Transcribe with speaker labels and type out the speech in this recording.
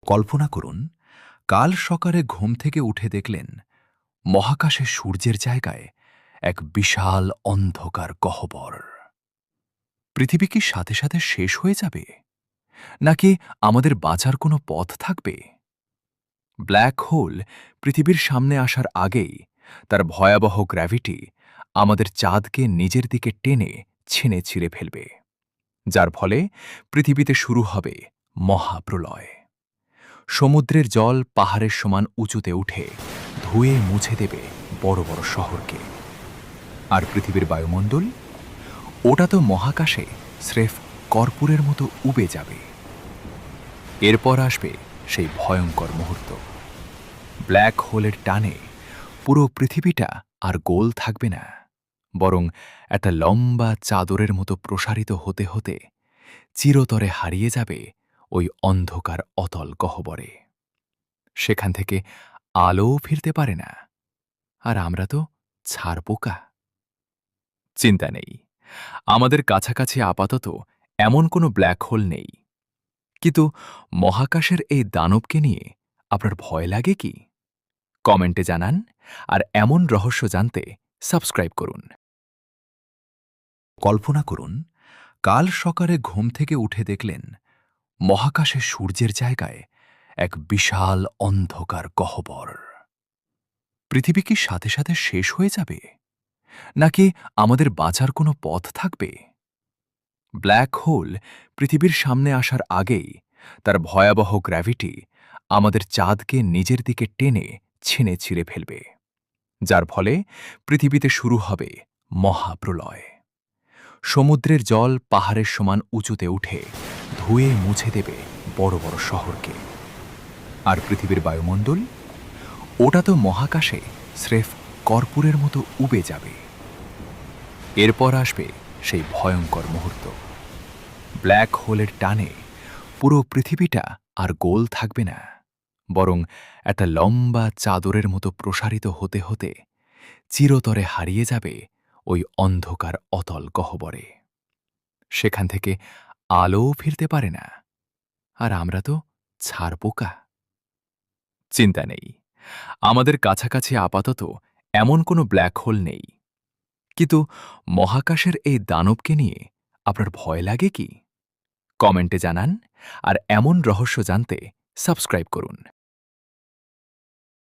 Speaker 1: কল্পনা করুন, কাল সকালে ঘুম থেকে উঠে দেখলেন মহাকাশে সূর্যের জায়গায় এক বিশাল অন্ধকার গহ্বর। পৃথিবী কি সাথে সাথে শেষ হয়ে যাবে, নাকি আমাদের বাঁচার কোনো পথ থাকবে? ব্ল্যাক হোল পৃথিবীর সামনে আসার আগেই তার ভয়াবহ গ্র্যাভিটি আমাদের চাঁদকে নিজের দিকে টেনে ছিঁড়ে ছিঁড়ে ফেলবে, যার ফলে পৃথিবীতে শুরু হবে মহাপ্রলয়। সমুদ্রের জল পাহাড়ের সমান উঁচুতে উঠে ধুয়ে মুছে দেবে বড় বড় শহরকে। আর পৃথিবীর বায়ুমণ্ডল, ওটা তো মহাকাশে স্রেফ কর্পূরের মতো উবে যাবে। এরপর আসবে সেই ভয়ঙ্কর মুহূর্ত। ব্ল্যাক হোলের টানে পুরো পৃথিবীটা আর গোল থাকবে না, বরং একটা লম্বা চাদরের মতো প্রসারিত হতে হতে চিরতরে হারিয়ে যাবে ওই অন্ধকার অতল গহ্বরে। সেখান থেকে আলোও ফিরতে পারে না, আর আমরা তো ছারপোকা। চিন্তা নেই, আমাদের কাছাকাছি আপাতত এমন কোনো ব্ল্যাক হোল নেই। কিন্তু মহাকাশের এই দানবকে নিয়ে আপনার ভয় লাগে কি? কমেন্টে জানান, আর এমন রহস্য জানতে সাবস্ক্রাইব করুন। কল্পনা করুন, কাল সকালে ঘুম থেকে উঠে দেখলেন মহাকাশে সূর্যের জায়গায় এক বিশাল অন্ধকার গহ্বর। পৃথিবী কি সাথে সাথে শেষ হয়ে যাবে, নাকি আমাদের বাঁচার কোনো পথ থাকবে? ব্ল্যাক হোল পৃথিবীর সামনে আসার আগেই তার ভয়াবহ গ্র্যাভিটি আমাদের চাঁদকে নিজের দিকে টেনে ছিঁড়ে ছিঁড়ে ফেলবে, যার ফলে পৃথিবীতে শুরু হবে মহাপ্রলয়। সমুদ্রের জল পাহাড়ের সমান উঁচুতে উঠে ধুয়ে মুছে দেবে বড় বড় শহরকে। আর পৃথিবীর বায়ুমণ্ডল, ওটা তো মহাকাশে স্রেফ কর্পূরের মতো উবে যাবে। এরপর আসবে সেই ভয়ঙ্কর মুহূর্ত। ব্ল্যাক হোলের টানে পুরো পৃথিবীটা আর গোল থাকবে না, বরং একটা লম্বা চাদরের মতো প্রসারিত হতে হতে চিরতরে হারিয়ে যাবে ওই অন্ধকার অতল গহ্বরে। সেখান থেকে আলোও ফিরতে পারে না, আর আমরা তো ছারপোকা। চিন্তা নেই, আমাদের কাছাকাছি আপাতত এমন কোনো ব্ল্যাক হোল নেই। কিন্তু মহাকাশের এই দানবকে নিয়ে আপনার ভয় লাগে কি? কমেন্টে জানান, আর এমন রহস্য জানতে সাবস্ক্রাইব করুন।